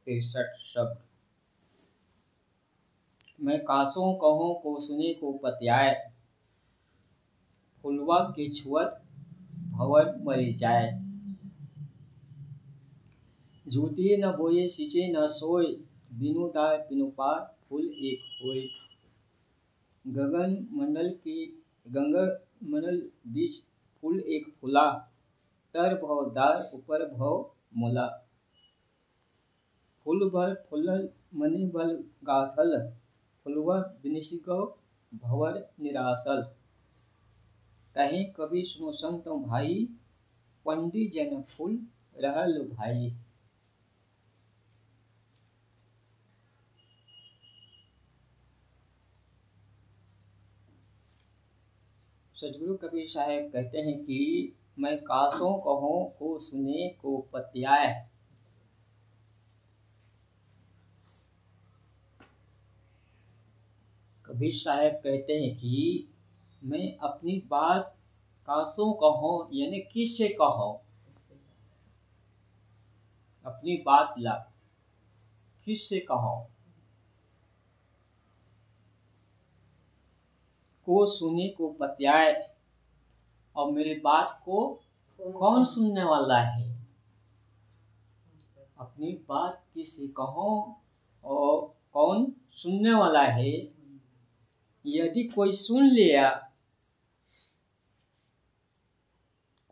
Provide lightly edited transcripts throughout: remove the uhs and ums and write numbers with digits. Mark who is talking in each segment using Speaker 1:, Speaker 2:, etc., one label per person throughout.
Speaker 1: 63 शब्द। मैं कासों कहूँ को सुने को पत्याय, फुलवा के छुअत भंवर मरि जाय। झूठे न बोए शीशे न सोए, बिनु दाय बिनु पार फूल एक होए। गगन मंडल बीच फूल एक फूला, तर भव दार ऊपर भव मोला। फूल भर फूलल मनि बल गाथल, फुलवा बिनिसि गौ भंवर निरासल। कहीं कभी सुनो संत भाई, पंडित जन फूल रहल भाई। सदगुरु कबीर साहब कहते हैं कि मैं कासों कहूँ को सुने को पत्याय। कबीर साहब कहते हैं कि मैं अपनी बात कासों कहूँ यानी किससे कहूँ, अपनी बात ला किससे कहूँ। को सुने को पत्याय, और मेरी बात को कौन सुनने वाला है। अपनी बात किससे कहूँ और कौन सुनने वाला है। यदि कोई सुन लिया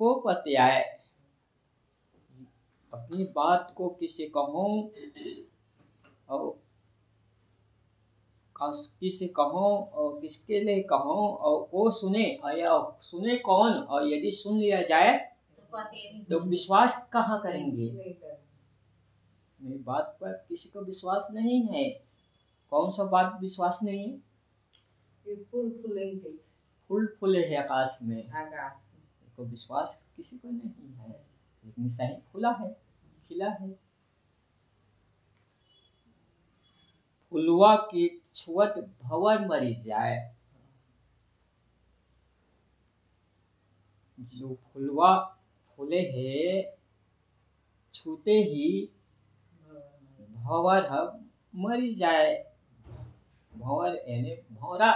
Speaker 1: को पत्याय, अपनी बात को किससे कहूँ और किससे कहूँ और किसके लिए कहूँ, और वो सुने या सुने कौन, और यदि सुन लिया जाए तो विश्वास कहाँ करेंगे। मेरी बात पर किसी को विश्वास नहीं है। कौन सा बात विश्वास नहीं है। फूल फूले है आकाश में, तो विश्वास किसी को नहीं है, लेकिन सही फूला है, खिला है। फुलवा की छुअत भंवर मरि जाए। जो फुलवा फूले है, छूते ही भंवर मरि जाए। भंवर यानी भौरा,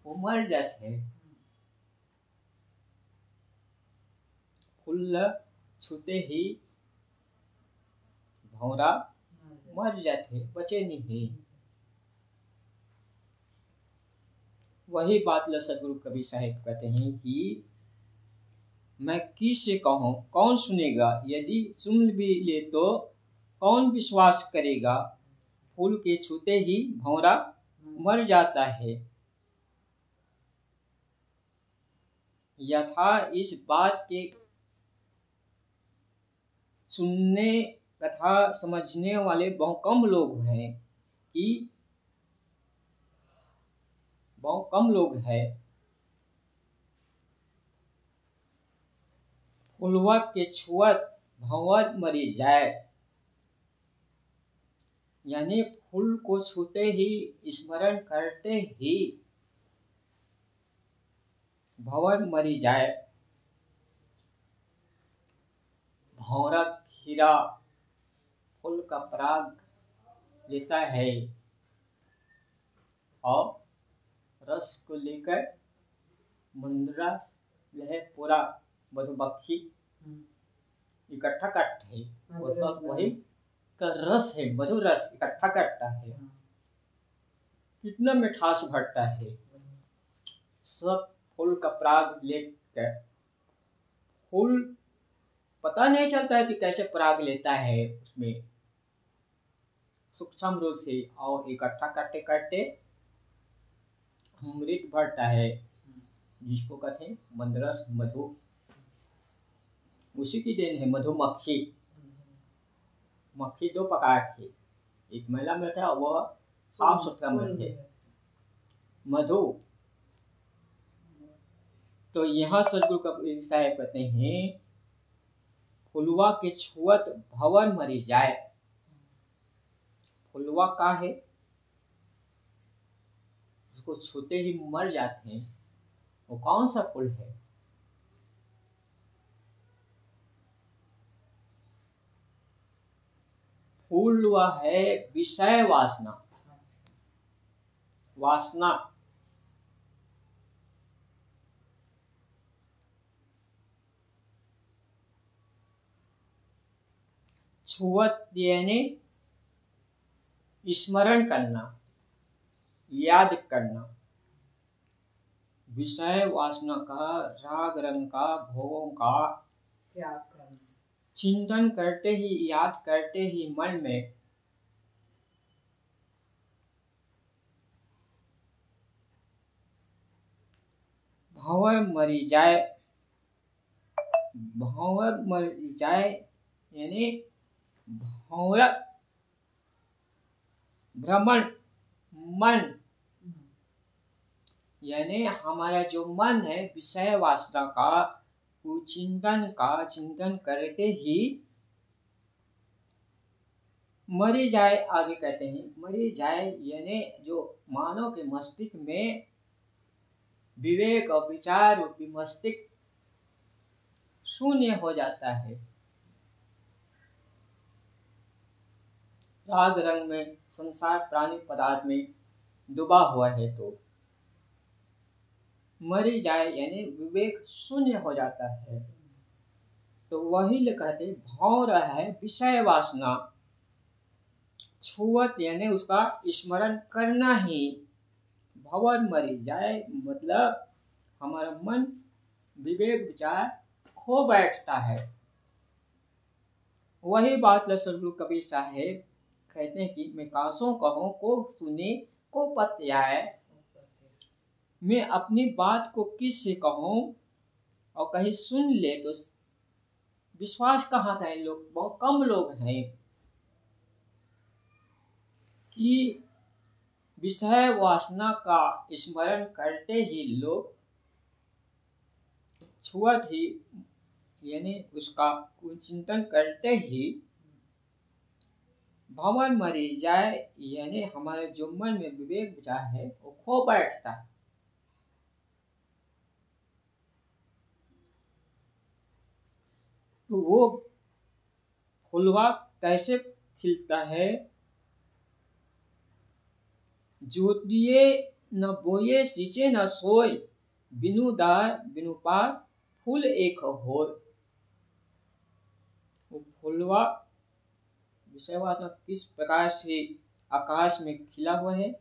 Speaker 1: वो मर जाते। फूल छूते ही भौरा मर जाते, बचे नहीं। वही बात सदगुरु कबीर साहब कहते हैं कि मैं किससे कहूँ, कौन सुनेगा। यदि सुन भी ले तो कौन विश्वास करेगा। फूल के छूते ही भौरा मर जाता है। यथा इस बात के सुनने तथा समझने वाले बहुत कम लोग हैं कि बहुत कम लोग हैं। फुलवा के छुअत भंवर मरि जाए, यानी फूल को छूते ही स्मरण करते ही भंवर मरि जाए। भौरा खीरा फूल का पराग लेता है और रस को लेकर मुंद्रा लहे पूरा मधुमक्खी इकट्ठा करता है। वो सब वही का रस है, मधुर रस इकट्ठा करता है। कितना मिठास भरता है। सब फूल का पराग लेकर, फूल पता नहीं चलता है कि कैसे पराग लेता है, उसमें सूक्ष्म रूप से, और इकट्ठा करते करते अमृत भरता है, जिसको कहते हैं मंदरस मधु। उसी की देन है मधुमक्खी। मक्खी दो प्रकार की, एक मैला में था, वह साफ सुथरा में थे मधु। तो यहाँ सदगुरु कबीर साहब कहते हैं फुलवा के छुअत भंवर मरि जाए। फुलवा का है, उसको छूते ही मर जाते हैं। वो कौन सा फूल है। फूल वह है विषय वासना। वासना छुअत यानी स्मरण करना, याद करना। विषय वासना का, राग रंग का, भोगों का
Speaker 2: त्याग करना,
Speaker 1: चिंतन करते ही, याद करते ही मन में भंवर मरी जाए। भंवर मरी जाए यानी भंवर भ्रमण मन, यानी हमारा जो मन है विषय वासना का, वो चिंतन करते ही मरी जाए। आगे कहते हैं मरी जाए यानी जो मानव के मस्तिष्क में विवेक और विचार रूपी मस्तिष्क शून्य हो जाता है। राग रंग में, संसार प्राणी पदार्थ में डूबा हुआ है तो मरी जाए यानी विवेक शून्य हो जाता है। तो वही कहते भाव रहा है विषय वासना। छुअत यानी उसका स्मरण करना ही। भंवर मरी जाए मतलब हमारा मन विवेक विचार खो बैठता है। वही बात सदगुरु कबीर साहेब कहते हैं कि मैं कासों कहूँ को सुने को पत्याए। मैं अपनी बात को किस से कहूँ और कहीं सुन ले तो विश्वास कहाँ करें। लोग बहुत कम लोग हैं कि विषय वासना का स्मरण करते ही लोग छुअत ही यानी उसका चिंतन करते ही भंवर मरी जाए यानी हमारे जो मन में विवेक विचार है वो खो बैठता है। तो वो फुलवा कैसे खिलता है। जोतिए न बोए सींचे न सोए, बिनु दार बिनु पार फूल एक होय। वो फुलवा विषय वासना किस प्रकार से आकाश में खिला हुआ है।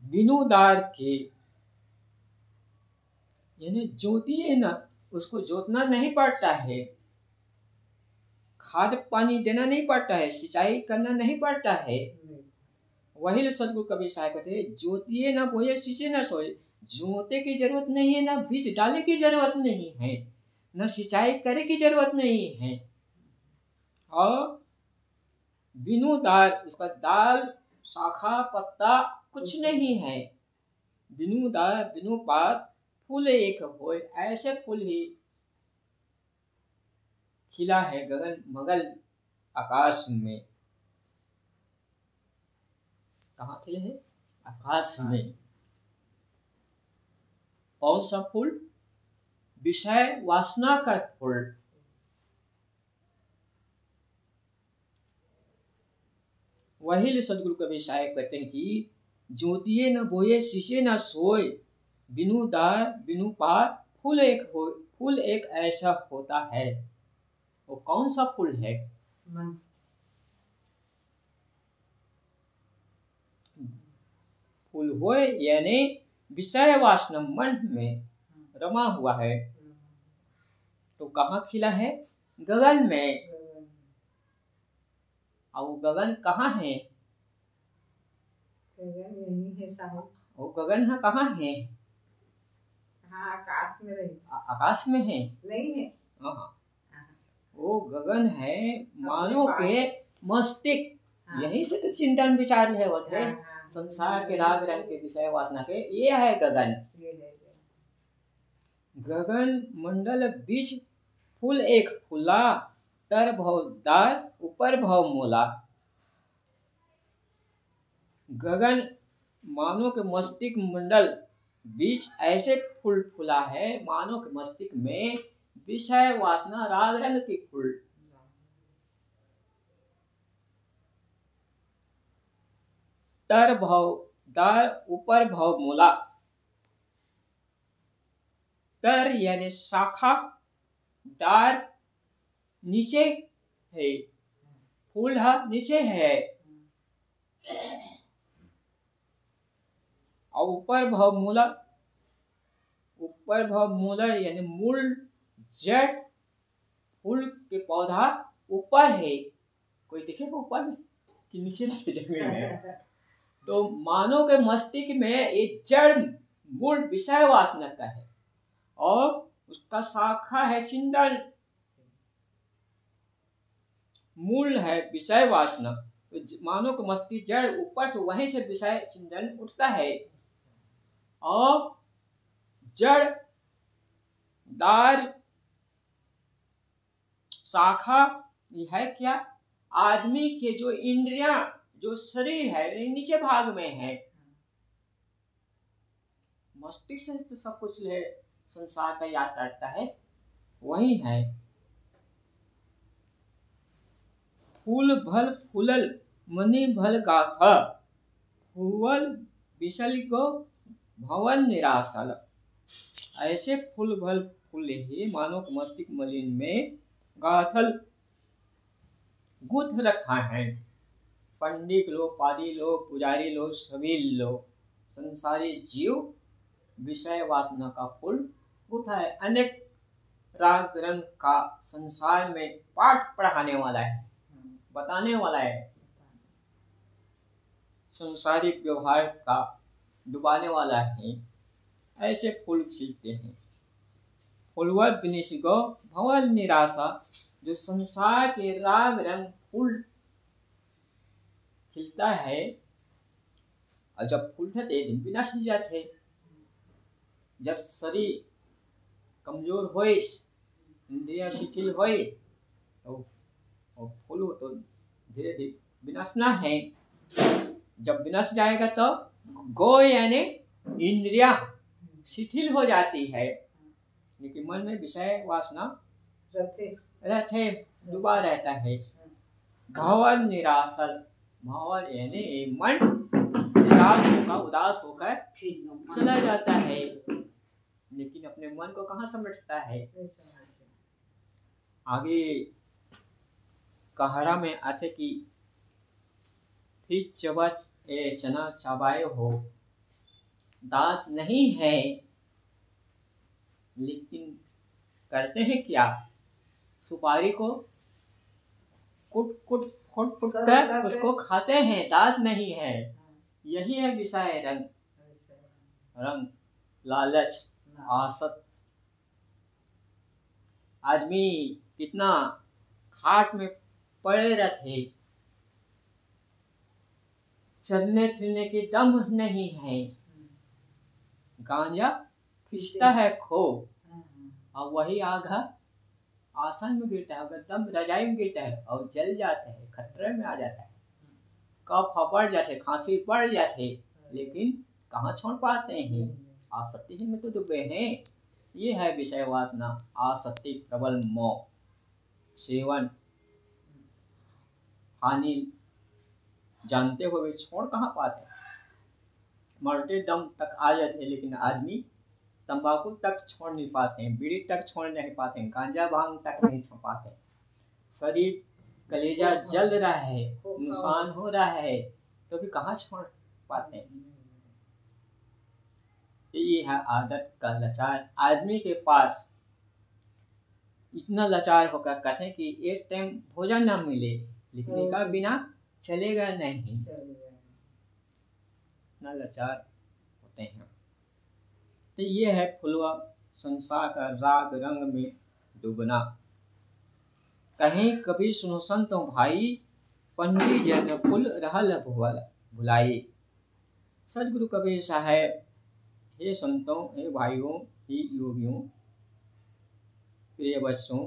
Speaker 1: बिनु दार के यानी जोतिए न, उसको जोतना नहीं पड़ता है, खाद पानी देना नहीं पड़ता है, सिंचाई करना नहीं पड़ता है। वही सदगुरु कबीर साहब कहते जोतिए न बोए सींचे न सोए। जोते की जरूरत नहीं है, ना बीज डाले की जरूरत नहीं है, न सिंचाई करे की जरूरत नहीं है। और बिनु दाल, उसका दाल शाखा पत्ता कुछ नहीं है। बिनु दाल बिनु पात फूल एक होए। ऐसे फूल ही खिला है गगन मगल आकाश में। कहाँ खिले हैं? आकाश में। कौन सा फूल? विषय वासना का फूल। वही सदगुरु कबीर साहब कहते हैं कि ज्योतिए न बोए शीशे न सोए, बिनु दार बिनु पार फूल एक हो। फूल एक ऐसा होता है। वो कौन सा फूल है?
Speaker 2: मन।
Speaker 1: फूल होए यानी विषय वासना मन में रमा हुआ है। तो कहाँ खिला है? गगन में। और वो गगन कहाँ है?
Speaker 2: गगन यही है साहब।
Speaker 1: वो गगन है कहाँ है?
Speaker 2: हाँ, आकाश में रही।
Speaker 1: आकाश में है?
Speaker 2: नहीं है।
Speaker 1: हाँ, वो गगन है मानो के मस्तिष्क। हाँ। यही से तो चिंतन विचार है होते। हाँ। संसार के राग रंग के विषय वासना के ये है गगन। गगन मंडल बीच फूल एक फूला, तर भवदार ऊपर भव मोला। गगन मानो के मस्तिष्क मंडल बीच ऐसे फूल फूला है, मानो के मस्तिष्क में विषय वासना राग रंग की फूल। तर भव दार ऊपर भव मूला। तर यानी शाखा, डार नीचे है, फूल नीचे है, और ऊपर भव मूला। ऊपर भव मूला यानी मूल जड़, फूल के पौधा ऊपर है। कोई दिखेगा ऊपर में कि नीचे जमीन में है? तो मानव के मस्तिष्क में एक जड़ मूल विषय वासना का है, और उसका शाखा है चिंतन, मूल है विषय वासना। तो मानव के मस्तिष्क जड़ ऊपर से वहीं से विषय चिंतन उठता है, और जड़ दार शाखा है क्या? आदमी के जो इंद्रियां, जो शरीर है नीचे भाग में है। मस्तिष्क से तो सब कुछ है, संसार का याद करता है, वही है। फूल भल फूलल मणि भल गाथा, फूल विशल को भवन निराशल। ऐसे फूल भल फूले ही मानव मस्तिष्क मलिन में गाथल गुथ रखा है। पंडित लोग, पादी लोग, पुजारी लोग, सभी लोग, संसारी जीव विषय वासना का फूल गुथा है। अनेक राग रंग का संसार में पाठ पढ़ाने वाला है, बताने वाला है, संसारिक व्यवहार का डुबाने वाला है। ऐसे फूल खिलते हैं। फूलवर विनिश गो भवन निराशा, जो संसार के राग रंग फूल खिलता है, और जब फूलते दिन विनाश ही जाते। जब शरीर कमजोर होए, इंद्रिया शिथिल होए, तो फूल तो धीरे धीरे विनाशना है। जब विनाश जाएगा तो गो यानी इंद्रिया शिथिल हो जाती है, लेकिन मन में विषय वासना रहते डूबा रहता है। भवन निराशल, भवन यानी मन निराश होकर, उदास होकर चला जाता है, लेकिन अपने मन को कहाँ समेटता है। आगे कहरा में आते कि फिर चना चबाए हो, दांत नहीं है, लेकिन करते हैं क्या? सुपारी को कुट कुट फुट फुट कर उसको खाते हैं, दांत नहीं है। यही है विषय रंग, रंग लालच आसक्त। आदमी कितना खाट में पड़े रहते, चलने फिरने की दम नहीं है। गांजा खिंचता है खो, और वही आगा आसन में गिरता है, अगर दम रजाई में गिरता है और जल जाता है, खतरे में आ जाता है, कफ बढ़ जाते, खांसी बढ़ जाते, लेकिन कहाँ छोड़ पाते हैं? आसक्ति में तो डूबे हैं। ये है विषय वासना, आसक्ति, प्रबल मोह, सेवन, हानि जानते हुए छोड़ कहाँ पाते? मरते दम तक आ जाते, लेकिन आदमी तंबाकू तक छोड़ नहीं पाते हैं, बीड़ी तक छोड़ नहीं पाते हैं, गांजा भांग तक नहीं छोड़ पाते। शरीर कलेजा जल रहा है, नुकसान हो रहा है, तो भी कहाँ छोड़ पाते हैं? ये है आदत का लाचार आदमी के पास। इतना लाचार होकर कहते हैं कि एक टाइम भोजन ना मिले, लेकिन इसका बिना चलेगा नहीं, इतना लाचार होते हैं। तो ये है फुलवा संसार का राग रंग में डूबना। कहीं कभी सुनो संतों भाई, पंडित जन फुल रहल भुलाई। सदगुरु कबीर साहब, हे संतों, हे भाइयों, हे योगियों, प्रिय बच्चों,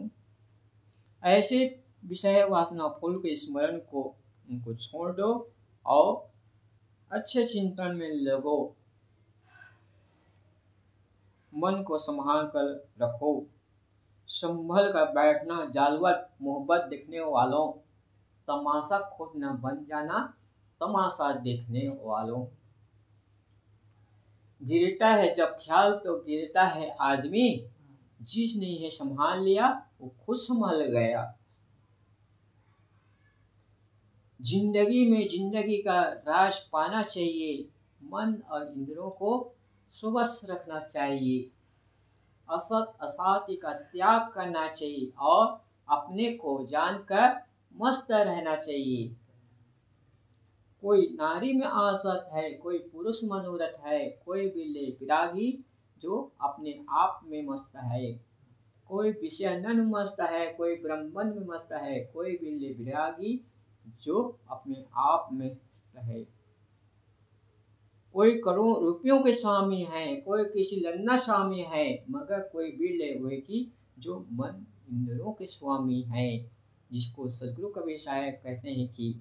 Speaker 1: ऐसे विषय वासना फूल के स्मरण को उनको छोड़ दो और अच्छे चिंतन में लगो। मन को संभाल कर रखो, संभल कर बैठना जालवत मोहब्बत देखने वालों, तमाशा खुद न बन जाना तमाशा देखने वालों। गिरता है जब ख्याल तो गिरता है आदमी, जिसने ये संभाल लिया वो खुद संभल गया। जिंदगी में जिंदगी का राज पाना चाहिए, मन और इंद्रियों को स्वस्थ रखना चाहिए। असत असत्य का त्याग करना चाहिए और अपने को जानकर मस्त रहना चाहिए। कोई नारी में आसक्त है, कोई पुरुष मनोरथ है, कोई बिल्ले विरागी जो अपने आप में मस्त है। कोई विषयानंद में मस्त है, कोई ब्रह्मन में मस्त है, कोई बिल्ले विरागी जो अपने आप में मस्त है। कोई करोड़ रुपयों के स्वामी है, कोई किसी लन्ना स्वामी है, मगर कोई बिरले हुए की जो मन इंद्रियों के स्वामी है। जिसको सदगुरु कबीर साहब कहते हैं कि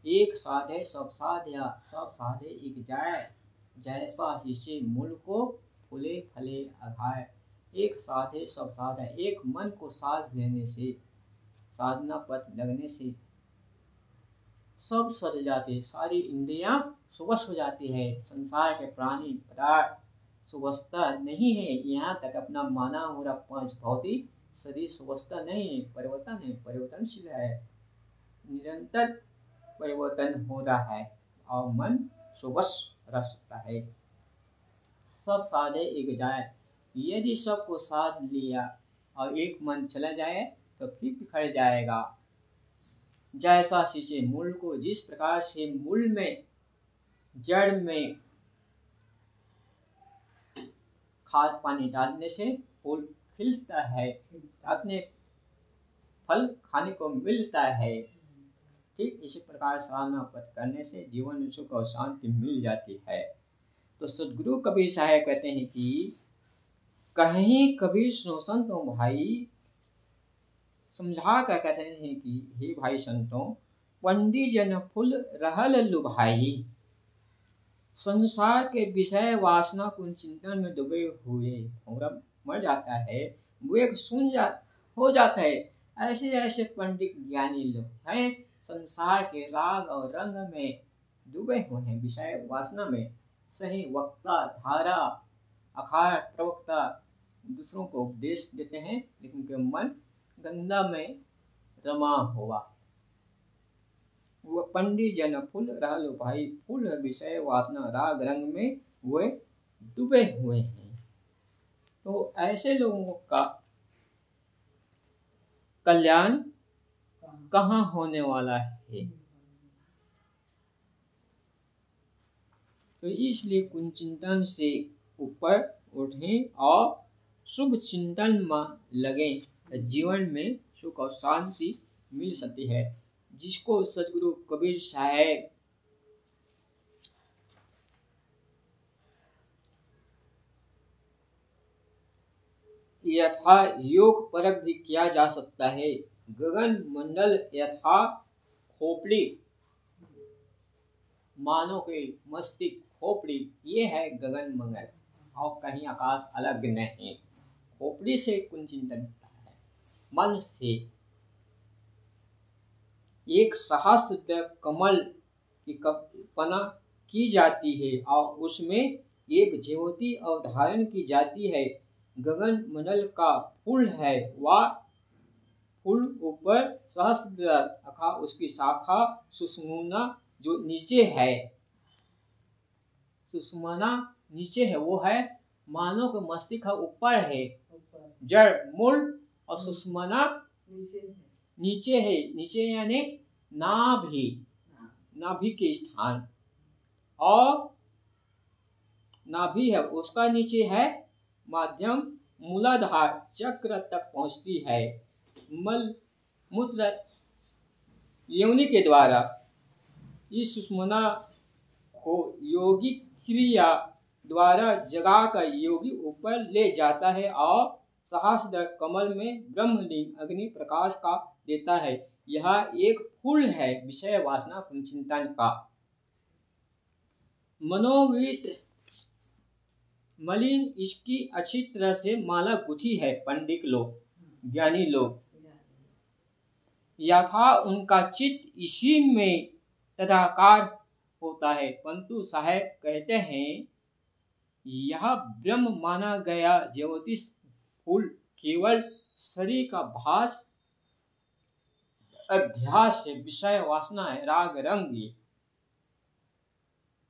Speaker 1: एक साधे सब साध्या, सब साधे एक जाय, जैसा शीशे मूल को फूले फले अघाय। एक साधे सब साधा, एक मन को साध लेने से, साधना पथ लगने से सब सज जाते, सारी इंद्रियां सुवश हो जाती है। संसार के प्राणी पदार्थ सुवस्था नहीं है, यहाँ तक अपना माना हो रहा पांच भौतिक शरीर सुवस्था नहीं है, परिवर्तन है, परिवर्तनशील है, निरंतर परिवर्तन हो रहा है और मन सुवश रह सकता है। सब साधे एक जाए, यदि सबको साध लिया और एक मन चला जाए तो फिर बिखर जाएगा। जैसा शीशे मूल को, जिस प्रकार से मूल में जड़ में खाद पानी डालने से फूल खिलता है, अपने फल खाने को मिलता है, ठीक इसी प्रकार साधना पथ करने से जीवन में सुख और शांति मिल जाती है। तो सदगुरु कबीर साहब कहते हैं कि कहीं कबीर सुनो संतों भाई, समझा कर कहते हैं कि हे भाई संतों, पंडित जन फूल रहल लुभाई, संसार के विषय वासना कुन चिंतन में डूबे हुए और मर जाता है, वो एक हो जाता है। ऐसे ऐसे पंडित ज्ञानी लोग हैं संसार के राग और रंग में डूबे हुए हैं, विषय वासना में। सही वक्ता, धारा, अखाड़, प्रवक्ता दूसरों को उपदेश देते हैं, लेकिन उनके मन गंगा में रमा हुआ। वो पंडित जन फूल रहलो भाई, फूल विषय वासना राग रंग में वे डूबे हुए हैं। तो ऐसे लोगों का कल्याण कहाँ होने वाला है? तो इसलिए कुंचिंतन से ऊपर उठें और शुभ चिंतन में लगे, जीवन में सुख और शांति मिल सकती है। जिसको सदगुरु कबीर साहब यथा योग परक भी किया जा सकता है। गगन मंडल यथा खोपड़ी, मानो के मस्तिष्क खोपड़ी, ये है गगन मंगल और कहीं आकाश अलग नहीं। खोपड़ी से कुंचिंतन होता है, मन से। एक सहस्त्र कमल की कल्पना की जाती है और उसमें एक ज्योति अवधारण की जाती है। गगन मंडल का फूल है, वह फूल ऊपर सहस्त्र अखा, उसकी शाखा सुषुम्ना जो नीचे है, सुषुम्ना नीचे है, वो है मानव का मस्तिष्क ऊपर है, जड़ मूल, और सुषुम्ना नीचे है। नीचे यानी नाभि, नाभि के स्थान, और नाभि है उसका नीचे है माध्यम मूलाधार चक्र तक पहुंचती है। मल मूत्र योनि के द्वारा इस सुषुम्ना को योगिक क्रिया द्वारा जगा कर योगी ऊपर ले जाता है और सहस्त्र कमल में ब्रह्मलिंग अग्नि प्रकाश का देता है। यह एक फूल है विषय वासना कुंचिंतन का। मनोविद मलिन इसकी अच्छी तरह से माला गुथी है। पंडित लोग, ज्ञानी लोग, यथा उनका चित्त इसी में तदाकार होता है। परंतु साहेब कहते हैं यह ब्रह्म माना गया ज्योतिष फूल केवल शरीर का भास अध्यास है, विषय वासना है, राग रंग।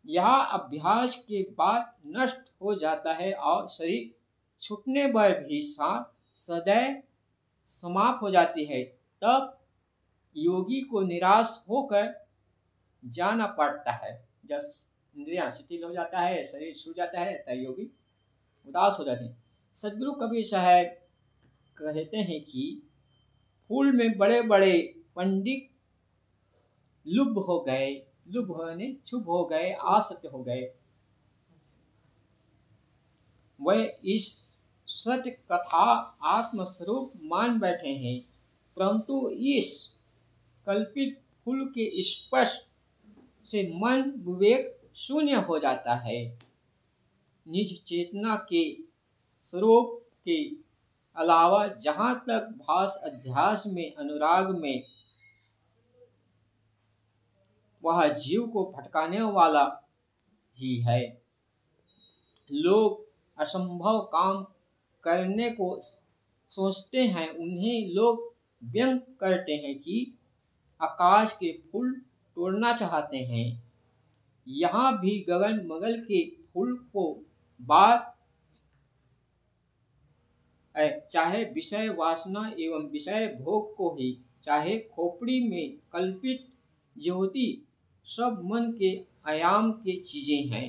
Speaker 1: यह अभ्यास के बाद नष्ट हो जाता है और शरीर छूटने पर भी सदैव समाप्त हो जाती है। तब योगी को निराश होकर जाना पड़ता है। जब इंद्रियां शिथिल हो जाता है, शरीर छूट जाता है, तब योगी उदास हो जाते हैं। सदगुरु कबीर साहब कहते हैं कि फूल में बड़े बड़े पंडित लुब्ध हो गए, लुब्ध होने चुप हो गए, आसक्त हो गए। वह इस सत्य कथा आत्मस्वरूप मान बैठे हैं, परंतु इस कल्पित फूल के स्पर्श से मन विवेक शून्य हो जाता है। निज चेतना के स्वरूप के अलावा जहाँ तक भास अध्यास में, अनुराग में, वह जीव को भटकाने वाला ही है। लोग असंभव काम करने को सोचते हैं, उन्हें लोग व्यंग करते हैं कि आकाश के फूल तोड़ना चाहते हैं। यहाँ भी गगन मगल के फूल को बात चाहे विषय वासना एवं विषय भोग को ही, चाहे खोपड़ी में कल्पित ज्योति, सब मन के आयाम के चीजें हैं।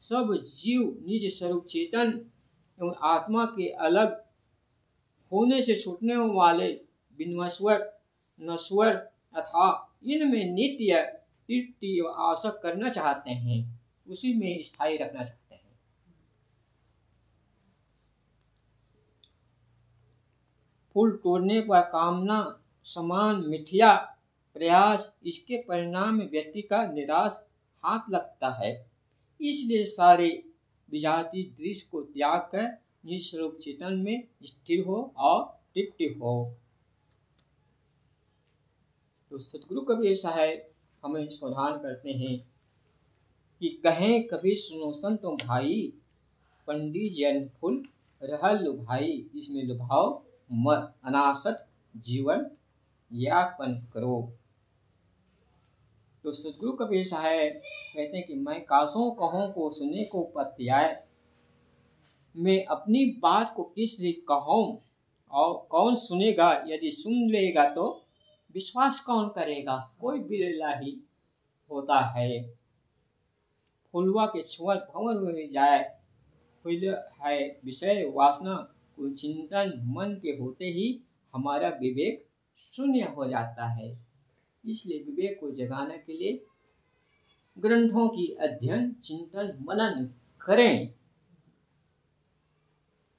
Speaker 1: सब जीव निज स्वरूप चेतन एवं आत्मा के अलग होने से छूटने वाले विनश्वर, नश्वर अथा इनमें नित्य तृप्ति व आसक्त करना चाहते हैं, उसी में स्थायी रखना चाहते हैं। फूल तोड़ने पर कामना समान मिथ्या प्रयास, इसके परिणाम में व्यक्ति का निराश हाथ लगता है। इसलिए सारे विजाति दृश्य को त्याग कर निज स्वरूप चेतन में स्थिर हो और तृप्ति हो। तो सतगुरु कबीर साहब हमें सावधान करते हैं कि कहें कभी सुनो संतों भाई, पंडित जन फूल रह लुभाई, इसमें लुभाओ मत, अनासक्त जीवन यापन करो। तो सतगुरु कबीर साहब कहते हैं कि मैं कासों कहूँ को सुने को पत्याय, मैं अपनी बात को किस लिए कहूँ और कौन सुनेगा? यदि सुन लेगा तो विश्वास कौन करेगा? कोई बिरला ही होता है। फुलवा के छुअल भंवर में जाए, फूल है विषय वासना को चिंतन मन के होते ही हमारा विवेक शून्य हो जाता है। इसलिए विवेक को जगाने के लिए ग्रंथों की अध्ययन, चिंतन, मनन करें।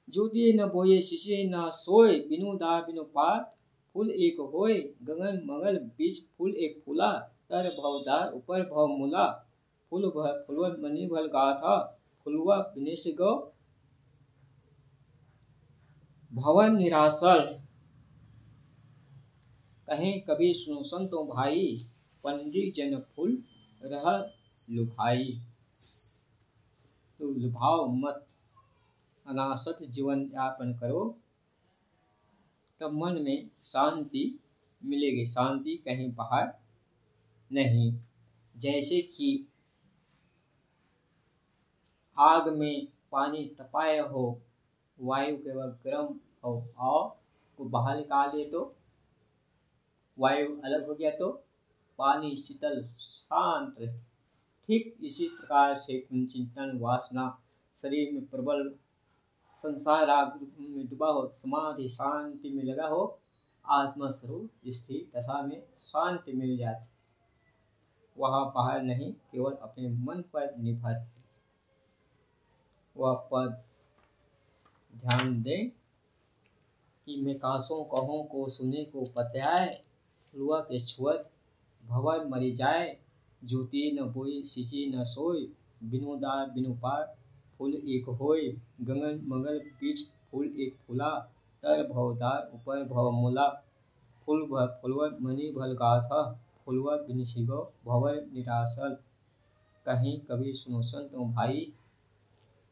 Speaker 1: ज्योति न बोए शिशे न सोए, बिनु दा बिनु पात फूल एक होए, गगन मगल बीच फूल एक फूला, तर भवदार ऊपर भव मूला, फूल फुलवत मणि भल गाथा, फुलवा विनेश गो भवन निराशर। कहें कभी सुनो संतों भाई, पंडित जन फूल रह लुभाई। तो लुभाओ मत, अनासक्त जीवन यापन करो, तब मन में शांति मिलेगी। शांति कहीं बाहर नहीं। जैसे कि आग में पानी तपाया हो, वायु केवल गर्म हो और को बाहर निकाल दे तो वायु अलग हो गया तो पानी शीतल शांत रहे। ठीक इसी प्रकार से चिंतन वासना शरीर में प्रबल संसार राग में डूबा हो, समाधि शांति में लगा हो, आत्मा स्वरूप स्थिर दशा में शांति मिल जाती, वहाँ बाहर नहीं, केवल अपने मन पर निर्भर। वह पद ध्यान दें कि मैं कासों कहूँ को सुने को पत्याय, फुलवा के छुअत भवर मरी जाए, ज्योति न बोई शिशि न सोई, बिनु दार बिनु पार फूल एक होय, गगन मगल बीच फूल एक फूला, तर भवदार ऊपर भवमूला, फूलवर मणि भल गाथा, फूलवर बिनसिगो भवर निरासल, कहीं कभी सुनो संतो भाई,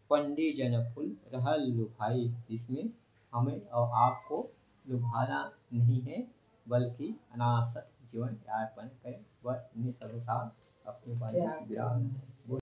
Speaker 1: पंडित जन फूल रहा लुभाई। इसमें हमें और आपको लुभाना नहीं है, बल्कि अनासक्त जीवन यापन करें, वह निसंसार अपने पर विराम है।